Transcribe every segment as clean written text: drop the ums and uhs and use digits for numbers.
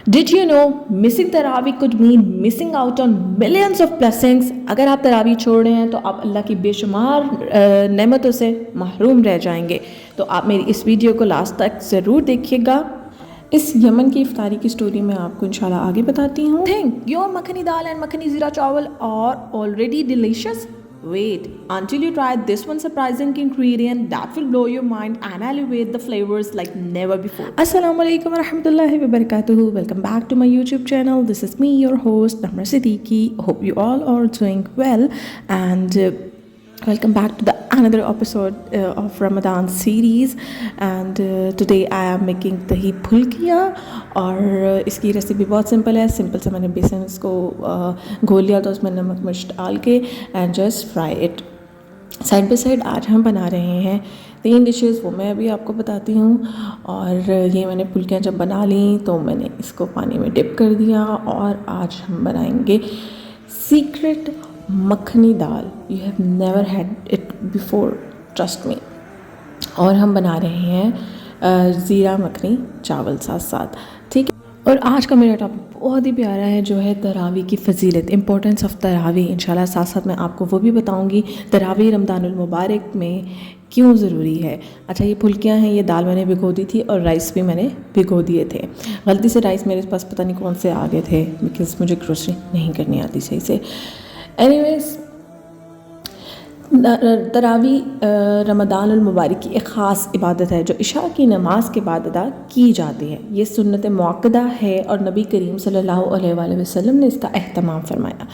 Did you know missing Taraweeh could mean missing out on millions of blessings. अगर आप तरावी छोड़ रहे हैं तो आप अल्लाह की बेशुमार नेमतों से महरूम रह जाएंगे। तो आप मेरी इस वीडियो को लास्ट तक ज़रूर देखिएगा। इस यमन की इफ्तारी की स्टोरी मैं आपको इंशाल्लाह आगे बताती हूँ। Think your makhani dal and makhani jeera chawal are already delicious. Wait until you try this one surprising ingredient that will blow your mind and elevate the flavors like never before. Assalamu alaikum wa rahmatullahi wa barakatuhu. Welcome back to my YouTube channel. This is me, your host, Namra Siddiqui. Hope you all are doing well and welcome back to the another episode of Ramadan series. And today I am making dahi phulkiya और इसकी recipe बहुत simple है। Simple से मैंने बेसन इसको घोल लिया था, उसमें नमक मिर्च डाल के and just fry it. Side by side आज हम बना रहे हैं 3 डिशेस, वो मैं अभी आपको बताती हूँ। और ये मैंने फुल्कियाँ जब बना ली तो मैंने इसको पानी में डिप कर दिया और आज हम बनाएंगे secret makhani dal. You have never had it before, trust me. और हम बना रहे हैं ज़ीरा मखनी चावल साथ साथ, ठीक है। और आज का मेरा टॉपिक बहुत ही प्यारा है, जो है तरावी की फ़जीलत, इंपॉर्टेंस ऑफ तरावी। इंशाल्लाह साथ साथ मैं आपको वो भी बताऊंगी तरावी रमज़ानुल मुबारक में क्यों ज़रूरी है। अच्छा, ये फुल्कियाँ हैं, ये दाल मैंने भिगो दी थी और राइस भी मैंने भिगो दिए थे। गलती से राइस मेरे पास पता नहीं कौन से आ गए थे, बिकॉज़ मुझे ग्रोसरी नहीं करनी आती सही से। एनीवेज़, तरावी रमज़ानुल मुबारक की एक ख़ास इबादत है जो इशा की नमाज के बाद अदा की जाती है। ये सुन्नत मुअक्कदा है और नबी करीम सल्लल्लाहु अलैहि वसल्लम ने इसका एहतमाम फरमाया।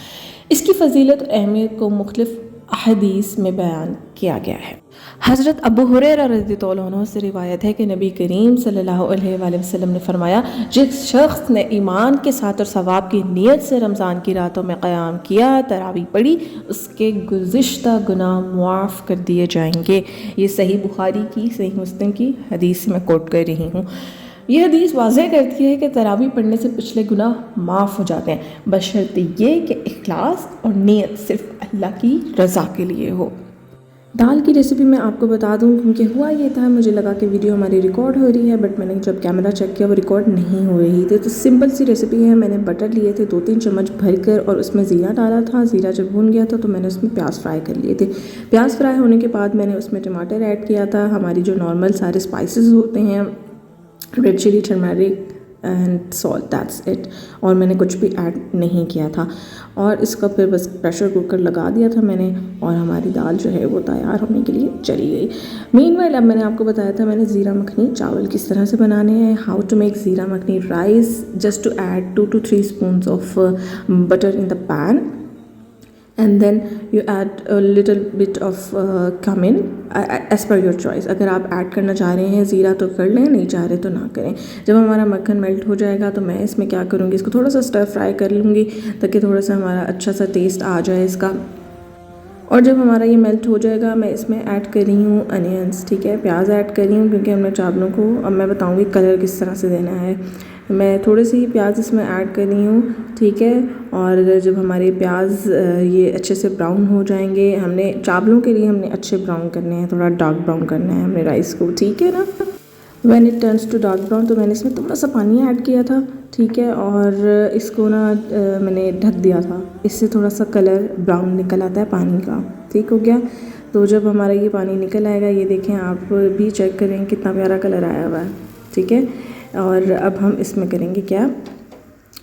इसकी फ़जीलत और अहमियत को मुख्तलिफ़ अहदीस में बयान किया गया है। हज़रत अबू हुरैरा रज़ियल्लाहु अन्हु से रिवायत है कि नबी करीम सल्लल्लाहु अलैहि वसल्लम ने फरमाया, जिस शख्स ने ईमान के साथ और सवाब की नीयत से रमज़ान की रातों में क़याम किया, तरावी पढ़ी, उसके गुज़िश्ता गुनाह मुआफ़ कर दिए जाएंगे। ये सही बुखारी की, सही मुस्लिम की हदीस मैं कोट कर रही हूँ। यह हदीस वाज़ह करती है कि तरावी पढ़ने से पिछले गुनाह माफ़ हो जाते हैं, बशर्ते ये कि इखलास और नीयत सिर्फ़ अल्लाह की रज़ा के लिए हो। दाल की रेसिपी मैं आपको बता दूं, क्योंकि हुआ ये था, मुझे लगा कि वीडियो हमारी रिकॉर्ड हो रही है, बट मैंने जब कैमरा चेक किया वो रिकॉर्ड नहीं हो रही थी। तो सिंपल सी रेसिपी है। मैंने बटर लिए थे 2-3 चम्मच भर कर और उसमें ज़ीरा डाला था। ज़ीरा जब भून गया था तो मैंने उसमें प्याज फ्राई कर लिए थे। प्याज फ्राई होने के बाद मैंने उसमें टमाटर ऐड किया था, हमारी जो नॉर्मल सारे स्पाइसेस होते हैं, red chilli, turmeric and salt, that's it. और मैंने कुछ भी ऐड नहीं किया था और इसका फिर बस प्रेशर कुकर लगा दिया था मैंने और हमारी दाल जो है वो तैयार होने के लिए चली गई। मीनवाइल अब मैंने आपको बताया था मैंने ज़ीरा मखनी चावल किस तरह से बनाने हैं। How to make jeera makhani rice, just to add 2 to 3 spoons of butter in the pan and then you add a little bit of cumin as per your choice। अगर आप ऐड करना चाह रहे हैं ज़ीरा तो कर लें, नहीं चाह रहे तो ना करें। जब हमारा मक्खन मेल्ट हो जाएगा तो मैं इसमें क्या करूँगी, इसको थोड़ा सा स्टर फ्राई कर लूँगी ताकि थोड़ा सा हमारा अच्छा सा टेस्ट आ जाए इसका। और जब हमारा ये मेल्ट हो जाएगा मैं इसमें ऐड कर रही हूँ अनियंस, ठीक है, प्याज ऐड कर रही हूँ, क्योंकि हमने चावलों को, अब मैं बताऊँगी कलर किस तरह से देना है। मैं थोड़े से ही प्याज इसमें ऐड कर रही हूँ, ठीक है। और जब हमारे प्याज ये अच्छे से ब्राउन हो जाएंगे, हमने चावलों के लिए हमने अच्छे ब्राउन करने हैं, थोड़ा डार्क ब्राउन करना है हमने राइस को, ठीक है ना। When it turns to dark brown तो मैंने इसमें थोड़ा सा पानी ऐड किया था, ठीक है। और इसको ना मैंने ढक दिया था, इससे थोड़ा सा कलर ब्राउन निकल आता है पानी का, ठीक हो गया। तो जब हमारा ये पानी निकल आएगा, ये देखें आप भी चेक करें कितना प्यारा कलर आया हुआ है, ठीक है। और अब हम इसमें करेंगे क्या,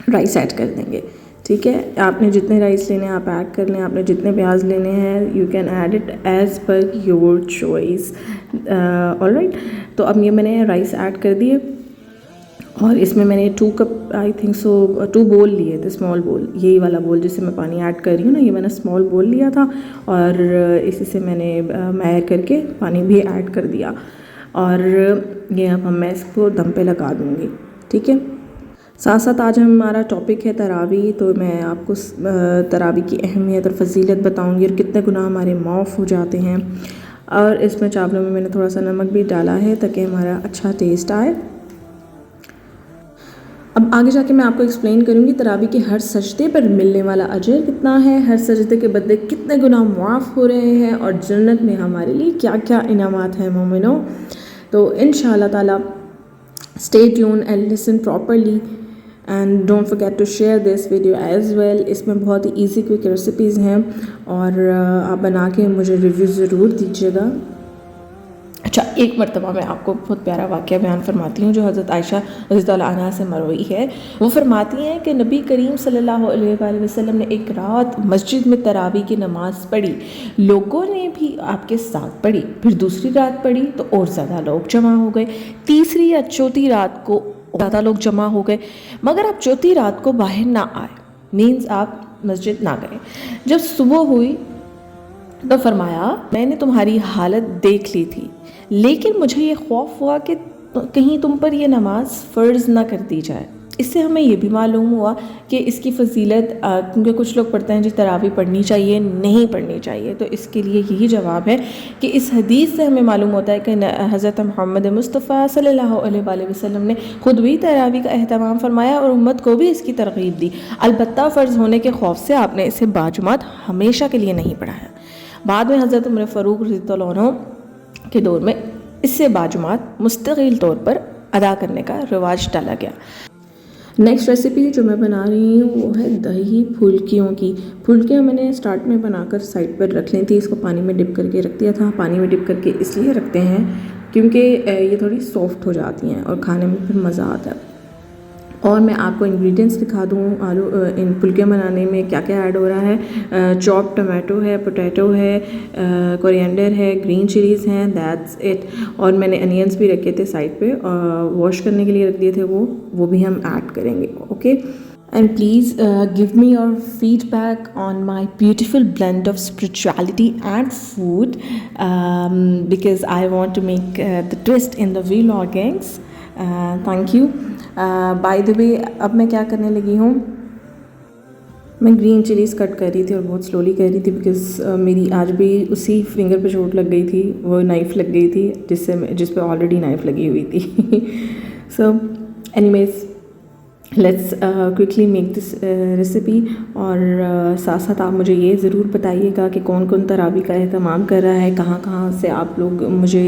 राइस ऐड कर देंगे, ठीक है। आपने जितने राइस लेने हैं आप ऐड कर लें, आपने जितने प्याज लेने हैं you can add it as per your choice, alright. तो अब ये मैंने राइस ऐड कर दिए और इसमें मैंने 2 कप आई थिंक सो 2 बोल लिए थे, स्मॉल बोल, यही वाला बोल जिससे मैं पानी ऐड कर रही हूँ ना, ये मैंने स्मॉल बोल लिया था और इसी से मैंने मैर करके पानी भी ऐड कर दिया। और ये अब मैं इसको दम पे लगा दूँगी, ठीक है। साथ साथ आज हमारा टॉपिक है तरावी, तो मैं आपको तरावी की अहमियत और फ़जीलत बताऊंगी और कितने गुनाह हमारे माफ़ हो जाते हैं। और इसमें चावलों में मैंने थोड़ा सा नमक भी डाला है ताकि हमारा अच्छा टेस्ट आए। अब आगे जाके मैं आपको एक्सप्लेन करूँगी तरावी के हर सजदे पर मिलने वाला अजर कितना है, हर सजदे के बदले कितने गुनाह मुआफ़ हो रहे हैं और जन्नत में हमारे लिए क्या क्या इनामात हैं मोमिनो। तो इंशाअल्लाह ताला stay tune and listen properly and don't forget to share this video as well. इसमें बहुत ही ईजी क्विक रेसिपीज़ हैं और आप बना के मुझे रिव्यू ज़रूर दीजिएगा। अच्छा, एक मरतबा मैं आपको बहुत प्यारा वाक़या बयान फरमाती हूँ जो हज़रत आयशा रज़ियल्लाहु अन्हा से मरवी है। वो फरमाती हैं कि नबी करीम सल्लल्लाहु अलैहि वसल्लम ने एक रात मस्जिद में तरावी की नमाज़ पढ़ी, लोगों ने भी आपके साथ पढ़ी। फिर दूसरी रात पढ़ी तो और ज़्यादा लोग जमा हो गए। तीसरी या चौथी रात को ज़्यादा लोग जमा हो गए, मगर आप चौथी रात को बाहर ना आए, मीन्स आप मस्जिद ना गए। जब सुबह हुई तो फरमाया, मैंने तुम्हारी हालत देख ली थी, लेकिन मुझे ये खौफ हुआ कि कहीं तुम पर यह नमाज फ़र्ज़ ना कर दी जाए। इससे हमें ये भी मालूम हुआ कि इसकी फ़जीलत, क्योंकि कुछ लोग पढ़ते हैं जी तरावी पढ़नी चाहिए, नहीं पढ़नी चाहिए, तो इसके लिए यही जवाब है कि इस हदीस से हमें मालूम होता है कि हज़रत मोहम्मद मुस्तफ़ा सल्लल्लाहु अलैहि वसल्लम ने ख़ुद भी तरावी का एहतमाम फरमाया और उम्मत को भी इसकी तरग़ीब दी। अलबत्ता फ़र्ज़ होने के खौफ से आपने इसे बाजुमात हमेशा के लिए नहीं पढ़ाया। बाद में हज़रत उमर फ़ारूक रज़ियल्लाहु अन्हु के दौर में इससे बाजुमात मुस्तकिल तौर पर अदा करने का रिवाज डाला गया। नेक्स्ट रेसिपी जो मैं बना रही हूँ वो है दही फुल्कियों की। फुल्कियाँ मैंने स्टार्ट में बनाकर साइड पर रख ली थी, इसको पानी में डिप करके रख दिया था। पानी में डिप करके इसलिए रखते हैं क्योंकि ये थोड़ी सॉफ्ट हो जाती हैं और खाने में फिर मज़ा आता है। और मैं आपको इंग्रेडिएंट्स दिखा दूँ आलू इन फुल्कियाँ बनाने में क्या क्या ऐड हो रहा है। चॉप टमाटो है, पोटैटो है, कोरिएंडर है, ग्रीन चिलीज़ हैं, दैट्स इट। और मैंने अनियंस भी रखे थे साइड पे, वॉश करने के लिए रख दिए थे, वो भी हम ऐड करेंगे। Okay, and please give me your feedback on my beautiful blend of spirituality and food, because I want to make the twist in the vloggings. Thank you. By the way, अब मैं क्या करने लगी हूँ, मैं green chillies cut कर रही थी और बहुत स्लोली कर रही थी बिकॉज़ मेरी आज भी उसी फिंगर पे चोट लग गई थी, वो नाइफ़ लग गई थी जिस पे ऑलरेडी नाइफ़ लगी हुई थी। So anyways, let's quickly make this recipe. और साथ साथ आप मुझे ये ज़रूर बताइएगा कि कौन कौन तरावी का एहतमाम कर रहा है, कहाँ कहाँ से आप लोग मुझे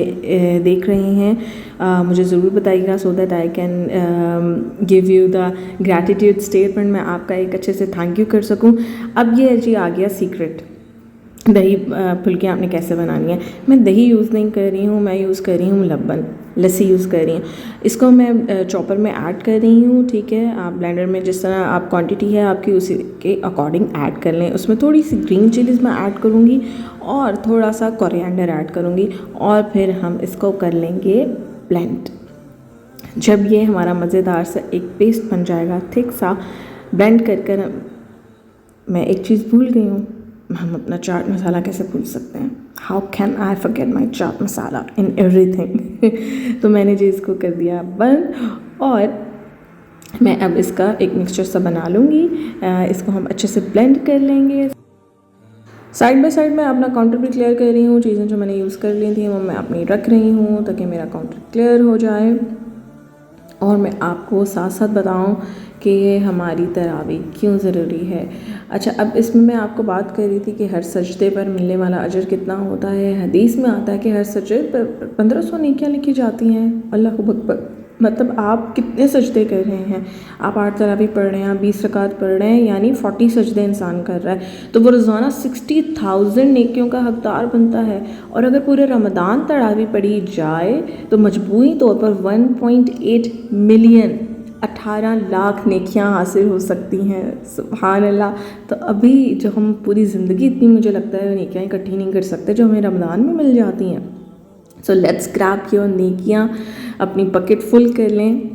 देख रहे हैं, मुझे ज़रूर बताइएगा so that I can give you the gratitude statement, मैं आपका एक अच्छे से थैंक यू कर सकूँ। अब ये जी आ गया सीक्रेट, दही फुल्कियाँ आपने कैसे बनानी है। मैं दही यूज़ नहीं कर रही हूँ, मैं यूज़ कर रही हूँ लब्बन, लस्सी यूज़ कर रही हूँ। इसको मैं चॉपर में ऐड कर रही हूँ, ठीक है। आप ब्लेंडर में जिस तरह आप क्वांटिटी है आपकी उसी के अकॉर्डिंग ऐड कर लें। उसमें थोड़ी सी ग्रीन चिलीज़ मैं ऐड करूँगी और थोड़ा सा कोरिएंडर ऐड करूँगी और फिर हम इसको कर लेंगे ब्लेंड। जब ये हमारा मज़ेदार सा एक पेस्ट बन जाएगा थिक सा, ब्लेंड कर मैं एक चीज़ भूल गई हूँ, हम अपना चाट मसाला कैसे भूल सकते हैं। How can I forget my chaat masala in everything. तो मैंने जी इसको कर दिया बंद और मैं अब इसका एक मिक्सचर सा बना लूँगी। इसको हम अच्छे से ब्लेंड कर लेंगे। साइड बाय साइड मैं अपना काउंटर भी क्लियर कर रही हूँ। चीज़ें जो मैंने यूज़ कर ली थी वो मैं अपनी रख रही हूँ ताकि मेरा काउंटर क्लियर हो जाए। और मैं आपको साथ साथ बताऊँ कि ये हमारी तरावी क्यों ज़रूरी है। अच्छा, अब इसमें मैं आपको बात कर रही थी कि हर सजदे पर मिलने वाला अजर कितना होता है। हदीस में आता है कि हर सजदे पर 1500 नेकियां लिखी जाती हैं। अल्लाह अकबर, मतलब आप कितने सजदे कर रहे हैं। आप 8 तरावी पढ़ रहे हैं, 20 रकात पढ़ रहे हैं, यानी 40 सजदे इंसान कर रहा है, तो वो रोज़ाना 60,000 नेकियों का हकदार बनता है। और अगर पूरे रमज़ान तरावी पढ़ी जाए तो मजबूरी तौर पर 1.8 मिलियन 18 लाख नेकियां हासिल हो सकती हैं। सुभान अल्लाह। तो अभी जो हम पूरी ज़िंदगी इतनी, मुझे लगता है, नेकियां इकट्ठी नहीं कर सकते जो हमें रमज़ान में मिल जाती हैं। सो लेट्स ग्रैब योर नेकियां, अपनी बकेट फुल कर लें।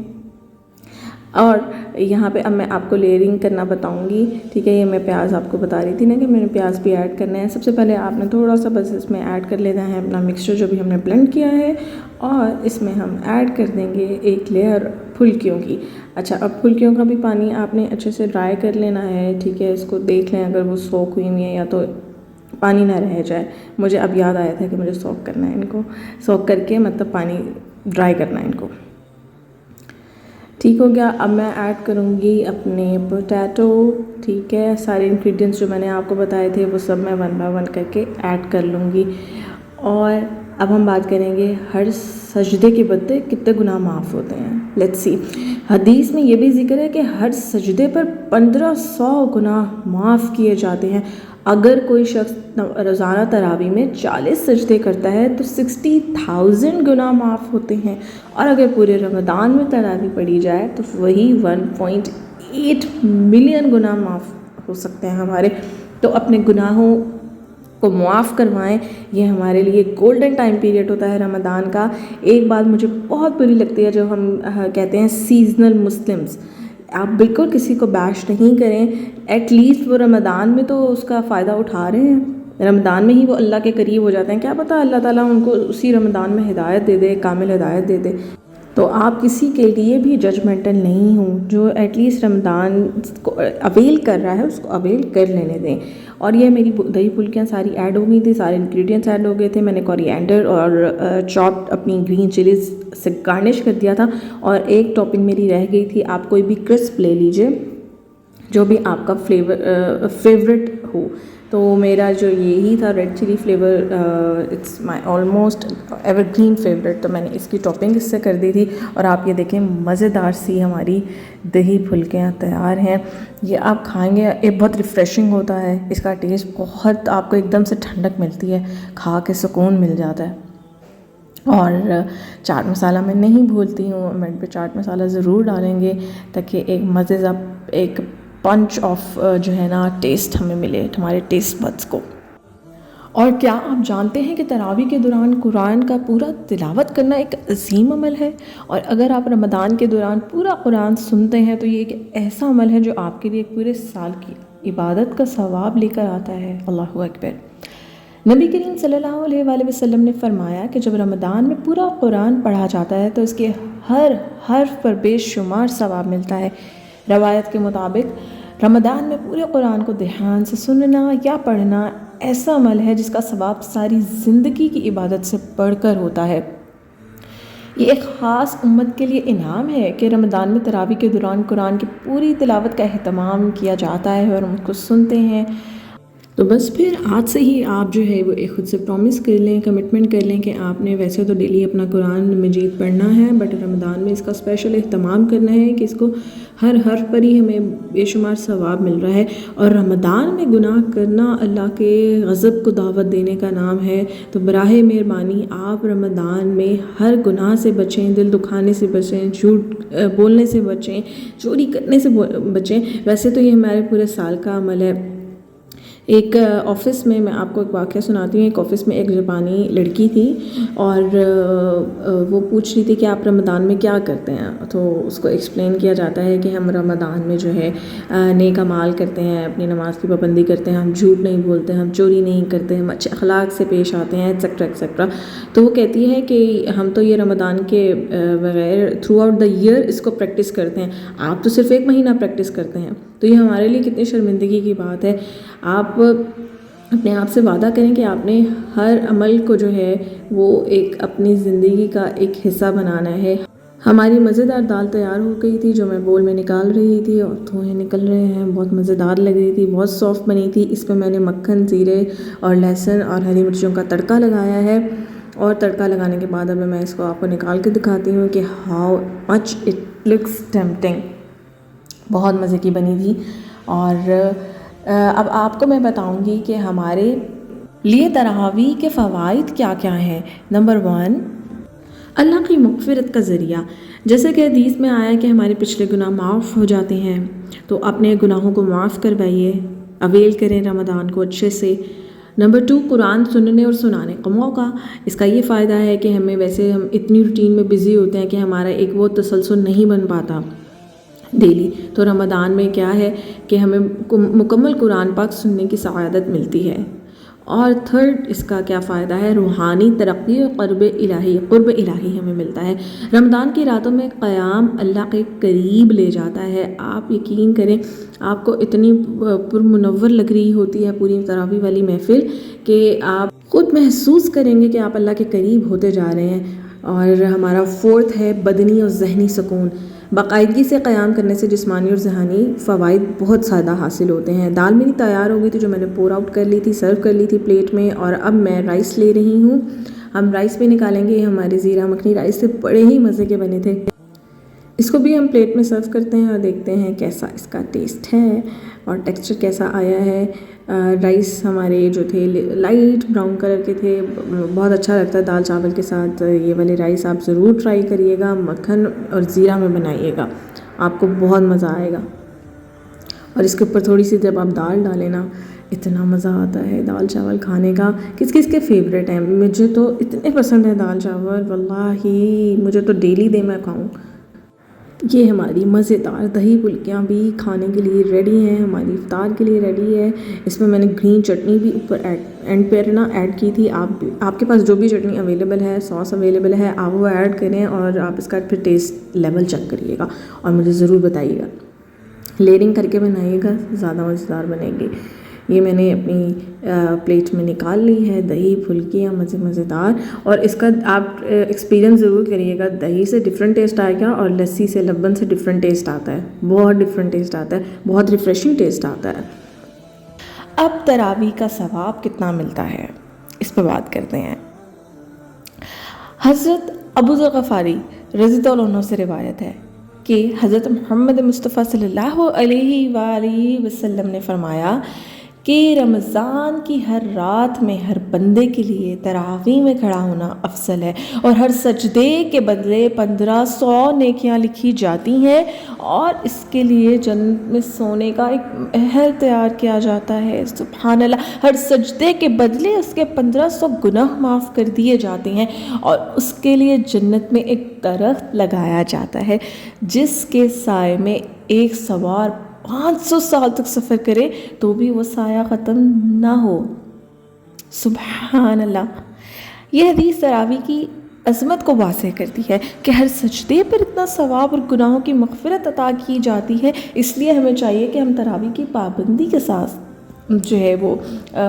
और यहाँ पे अब मैं आपको लेयरिंग करना बताऊँगी, ठीक है। ये मैं प्याज आपको बता रही थी ना कि मैंने प्याज भी ऐड करना है। सबसे पहले आपने थोड़ा सा बस इसमें ऐड कर लेना है अपना मिक्सचर जो भी हमने ब्लेंड किया है, और इसमें हम ऐड कर देंगे एक लेयर फुल्कियों की। अच्छा, अब फुल्कियों का भी पानी आपने अच्छे से ड्राई कर लेना है, ठीक है। इसको देख लें अगर वो सोख हुई है या तो पानी ना रह जाए। मुझे अब याद आया था कि मुझे सोख करना है इनको, सोख करके मतलब पानी ड्राई करना है इनको। ठीक हो गया। अब मैं ऐड करूँगी अपने पोटैटो, ठीक है। सारे इंग्रेडिएंट्स जो मैंने आपको बताए थे वो सब मैं 1 बाय 1 करके ऐड कर लूँगी। और अब हम बात करेंगे हर सजदे के बदले कितने गुनाह माफ़ होते हैं। लेट्स सी, हदीस में ये भी जिक्र है कि हर सजदे पर 1500 गुनाह माफ़ किए जाते हैं। अगर कोई शख्स रोज़ाना तरावी में 40 सजदे करता है तो 60,000 गुनाह माफ़ होते हैं, और अगर पूरे रमज़ान में तरावी पढ़ी जाए तो वही 1.8 मिलियन गुनाह माफ़ हो सकते हैं हमारे। तो अपने गुनाहों को मुआफ़ करवाएं, ये हमारे लिए गोल्डन टाइम पीरियड होता है रमज़ान का। एक बात मुझे बहुत बुरी लगती है जो हम कहते हैं सीजनल मुस्लिम्स, आप बिल्कुल किसी को बैश नहीं करें। एटलीस्ट वो रमज़ान में तो उसका फ़ायदा उठा रहे हैं, रमज़ान में ही वो अल्लाह के करीब हो जाते हैं। क्या पता अल्लाह ताला उनको उसी रमज़ान में हिदायत दे दे, कामिल हिदायत दे दे। तो आप किसी के लिए भी जजमेंटल नहीं हूँ, जो एटलीस्ट रमज़ान को अवेल कर रहा है उसको अवेल कर लेने दें। और ये मेरी दही फुल्कियाँ सारी ऐड हो गई थी, सारे इंग्रेडिएंट्स ऐड हो गए थे। मैंने कोरिएंडर और चॉप्ड अपनी ग्रीन चिलीज़ से गार्निश कर दिया था, और एक टॉपिंग मेरी रह गई थी। आप कोई भी क्रिस्प ले लीजिए जो भी आपका फेवरेट हो। तो मेरा जो यही था red chilli flavour, it's my almost evergreen favourite, तो मैंने इसकी टॉपिंग इससे कर दी थी। और आप ये देखें मज़ेदार सी हमारी दही फुल्कियाँ तैयार हैं। ये आप खाएंगे, ये बहुत रिफ़्रेशिंग होता है, इसका टेस्ट बहुत आपको एकदम से ठंडक मिलती है, खा के सुकून मिल जाता है। और चाट मसाला मैं नहीं भूलती हूँ, एंड पे चाट मसाला ज़रूर डालेंगे ताकि एक मज़ेदार एक पंच ऑफ जो है ना टेस्ट हमें मिले हमारे टेस्ट बड्स को। और क्या आप जानते हैं कि तरावी के दौरान कुरान का पूरा तिलावत करना एक अजीम अमल है, और अगर आप रमज़ान के दौरान पूरा कुरान सुनते हैं तो ये एक ऐसा अमल है जो आपके लिए एक पूरे साल की इबादत का सवाब लेकर आता है। अल्लाहु अकबर। नबी करीम सल्लल्लाहु अलैहि वसल्लम ने फरमाया कि जब रमज़ान में पूरा कुरान पढ़ा जाता है तो इसके हर हर्फ पर बेशुमार सवाब मिलता है। रवायत के मुताबिक रमज़ान में पूरे कुरान को ध्यान से सुनना या पढ़ना ऐसा अमल है जिसका सवाब सारी ज़िंदगी की इबादत से बढ़कर होता है। ये एक ख़ास उम्मत के लिए इनाम है कि रमज़ान में तरावी के दौरान कुरान की पूरी तिलावत का एहतमाम किया जाता है और हम उसको सुनते हैं। तो बस फिर आज से ही आप जो है वो एक ख़ुद से प्रॉमिस कर लें, कमिटमेंट कर लें कि आपने वैसे तो डेली अपना कुरान मजीद पढ़ना है, बट रमज़ान में इसका स्पेशल एहतमाम करना है कि इसको हर हर्फ पर ही हमें बेशुमार सवाब मिल रहा है। और रमज़ान में गुनाह करना अल्लाह के गज़ब को दावत देने का नाम है। तो बराहे मेहरबानी आप रमज़ान में हर गुनाह से बचें, दिल दुखाने से बचें, झूठ बोलने से बचें, चोरी करने से बचें। वैसे तो ये हमारे पूरे साल का अमल है। एक ऑफ़िस में मैं आपको एक वाक़या सुनाती हूँ। एक ऑफ़िस में एक जापानी लड़की थी और वो पूछ रही थी कि आप रमज़ान में क्या करते हैं। तो उसको एक्सप्लेन किया जाता है कि हम रमज़ान में जो है नेक अमाल करते हैं, अपनी नमाज़ की पाबंदी करते हैं, हम झूठ नहीं बोलते, हम चोरी नहीं करते, हम अच्छे अखलाक से पेश आते हैं, एक्सेट्रा एक्सेट्रा। तो वो कहती है कि हम तो ये रमज़ान के बगैर थ्रू आउट द ईयर इसको प्रैक्टिस करते हैं, आप तो सिर्फ 1 महीना प्रैक्टिस करते हैं। तो ये हमारे लिए कितनी शर्मिंदगी की बात है। आप अपने आप से वादा करें कि आपने हर अमल को जो है वो एक अपनी ज़िंदगी का एक हिस्सा बनाना है। हमारी मज़ेदार दाल तैयार हो गई थी जो मैं बोल में निकाल रही थी और धुएँ निकल रहे हैं, बहुत मज़ेदार लग रही थी, बहुत सॉफ्ट बनी थी। इस पर मैंने मक्खन, ज़ीरे और लहसुन और हरी मिर्चों का तड़का लगाया है। और तड़का लगाने के बाद अब मैं इसको आपको निकाल के दिखाती हूँ कि how much it looks tempting. बहुत मज़े की बनी थी। और अब आपको मैं बताऊंगी कि हमारे लिए तरावी के फ़वाइद क्या क्या हैं। नंबर 1, अल्लाह की मग़फ़िरत का ज़रिया। जैसे कि हदीस में आया कि हमारे पिछले गुनाह माफ़ हो जाते हैं, तो अपने गुनाहों को माफ़ करवाइए, अवेल करें रमज़ान को अच्छे से। नंबर 2, कुरान सुनने और सुनाने का मौका। इसका ये फ़ायदा है कि हमें वैसे हम इतनी रूटीन में बिज़ी होते हैं कि हमारा एक वो तसलसल नहीं बन पाता डेली। तो रमज़ान में क्या है कि हमें मुकम्मल कुरान पाक सुनने की सआदत मिलती है। और थर्ड, इसका क्या फ़ायदा है, रूहानी तरक्की और क़ुर्ब इलाही हमें मिलता है। रमज़ान की रातों में क़याम अल्लाह के करीब ले जाता है। आप यकीन करें, आपको इतनी पुरमुनव्वर लग रही होती है पूरी तरावी वाली महफ़िल कि आप ख़ुद महसूस करेंगे कि आप अल्लाह के करीब होते जा रहे हैं। और हमारा 4th है बदनी और ज़हनी सुकून। बाकायदगी से क़याम करने से जिस्मानी और ज़हनी फ़वाइद बहुत ज़्यादा हासिल होते हैं। दाल मेरी तैयार हो गई थी जो मैंने पोर आउट कर ली थी, सर्व कर ली थी प्लेट में, और अब मैं राइस ले रही हूँ। हम राइस भी निकालेंगे। हमारे ज़ीरा मखनी राइस से बड़े ही मज़े के बने थे। इसको भी हम प्लेट में सर्व करते हैं और देखते हैं कैसा इसका टेस्ट है और टेक्सचर कैसा आया है। राइस हमारे जो थे लाइट ब्राउन कलर के थे। बहुत अच्छा लगता है दाल चावल के साथ। ये वाले राइस आप ज़रूर ट्राई करिएगा, मक्खन और ज़ीरा में बनाइएगा, आपको बहुत मज़ा आएगा। और इसके ऊपर थोड़ी सी जब आप दाल डालें ना, इतना मज़ा आता है दाल चावल खाने का। किस किस के फेवरेट हैं? मुझे तो इतने पसंद है दाल चावल, वल्लाही मुझे तो डेली दे मैं खाऊँ। ये हमारी मज़ेदार दही फुल्कियाँ भी खाने के लिए रेडी हैं, हमारी इफ्तार के लिए रेडी है। इसमें मैंने ग्रीन चटनी भी ऊपर एंड पर ना ऐड की थी। आपके पास जो भी चटनी अवेलेबल है, सॉस अवेलेबल है, आप वो ऐड करें और आप इसका फिर टेस्ट लेवल चेक करिएगा और मुझे ज़रूर बताइएगा। लेयरिंग करके बनाइएगा, ज़्यादा मज़ेदार बनेगी। ये मैंने अपनी प्लेट में निकाल ली है दही फुल्कियाँ मज़ेदार। और इसका आप एक्सपीरियंस ज़रूर करिएगा। दही से डिफरेंट टेस्ट आएगा और लस्सी से, लब्बन से डिफरेंट टेस्ट आता है, बहुत डिफरेंट टेस्ट आता है, बहुत रिफ़्रेशिंग टेस्ट आता है। अब तरावी का सवाब कितना मिलता है, इस पर बात करते हैं। हज़रत अबू ज़र ग़फ़ारी रज़ियल्लाहु अन्हु से रिवायत है कि हज़रत मोहम्मद मुस्तफ़ा सल्लल्लाहु अलैहि वसल्लम ने फरमाया कि रमज़ान की हर रात में हर बंदे के लिए तरावी में खड़ा होना अफसल है और हर सजदे के बदले 1500 नेकियां लिखी जाती हैं और इसके लिए जन्नत में सोने का एक महल तैयार किया जाता है। सुभान अल्लाह, हर सजदे के बदले उसके 1500 गुनाह माफ़ कर दिए जाते हैं और उसके लिए जन्नत में एक दरख्त लगाया जाता है जिसके साए में एक सवार 500 साल तक सफ़र करे तो भी वो साया ख़त्म ना हो। सुभान अल्लाह। यह हदीस तरावी की अज़मत को वाज़ेह करती है कि हर सजदे पर इतना सवाब और गुनाहों की मग़फ़िरत अता की जाती है। इसलिए हमें चाहिए कि हम तरावी की पाबंदी के साथ जो है वो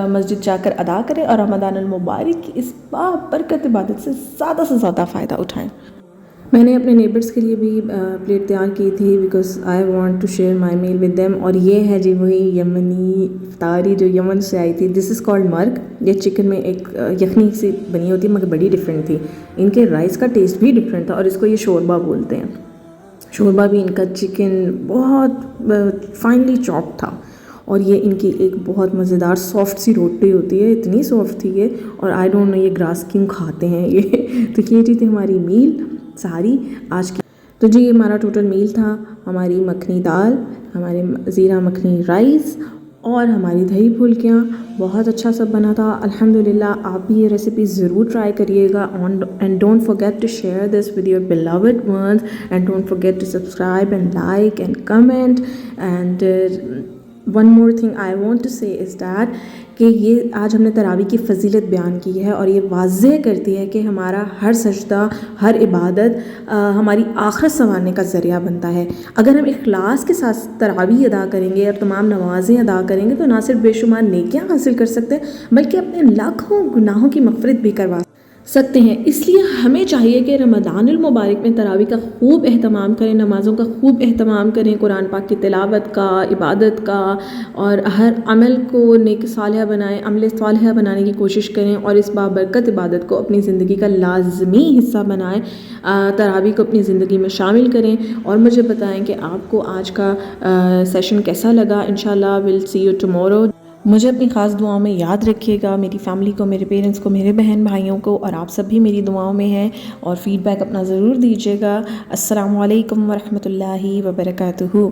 मस्जिद जाकर अदा करें और रमज़ानुल मुबारक की इस बाबरकत इबादत से ज़्यादा फ़ायदा उठाएँ। मैंने अपने नेबर्स के लिए भी प्लेट तैयार की थी because I want to share my meal with them. और ये है जी वही यमनी इफ्तारी जो यमन से आई थी। दिस इज़ कॉल्ड मर्ग। ये चिकन में एक यखनी सी बनी होती है मगर बड़ी डिफरेंट थी। इनके राइस का टेस्ट भी डिफरेंट था और इसको ये शोरबा बोलते हैं। शोरबा भी इनका चिकन बहुत फाइनली चॉप था और ये इनकी एक बहुत मज़ेदार सॉफ्ट सी रोटी होती है। इतनी सॉफ्ट थी ये, और आई डोंट नो ये ग्रास क्यों खाते हैं ये। तो ये थी हमारी मील सारी आज की। तो जी हमारा टोटल मील था, हमारी मखनी दाल, हमारे ज़ीरा मखनी राइस और हमारी दही फुल्कियाँ। बहुत अच्छा सब बना था अल्हम्दुलिल्लाह। आप भी ये रेसिपी ज़रूर ट्राई करिएगा and don't forget to share this with your beloved ones and don't forget to subscribe and like and comment. And one more thing I want to say is that कि ये आज हमने तरावी की फ़जीलत बयान की है और ये वाज़ेह करती है कि हमारा हर सजदा, हर इबादत हमारी आखिरत संवारने का ज़रिया बनता है। अगर हम इखलास के साथ तरावी अदा करेंगे और तमाम नमाज़ें अदा करेंगे तो ना सिर्फ बेशुमार नेकियां हासिल कर सकते हैं बल्कि अपने लाखों गुनाहों की मग़फ़िरत भी करवा सकते हैं। इसलिए हमें चाहिए कि रमज़ानुल मुबारक में तरावी का खूब एहतमाम करें, नमाज़ों का खूब एहतमाम करें, कुरान पाक की तिलावत का, इबादत का, और हर अमल को नेक सालिहा बनाएं, अमल सालिहा बनाने की कोशिश करें और इस बाबरकत इबादत को अपनी ज़िंदगी का लाज़मी हिस्सा बनाएं। तरावी को अपनी ज़िंदगी में शामिल करें और मुझे बताएं कि आपको आज का सेशन कैसा लगा। इंशाल्लाह विल सी यू टुमारो। मुझे अपनी ख़ास दुआओं में याद रखिएगा, मेरी फ़ैमिली को, मेरे पेरेंट्स को, मेरे बहन भाइयों को, और आप सब भी मेरी दुआओं में हैं और फ़ीडबैक अपना ज़रूर दीजिएगा। अस्सलामु अलैकुम वरहमतुल्लाहि वबरकातुहू।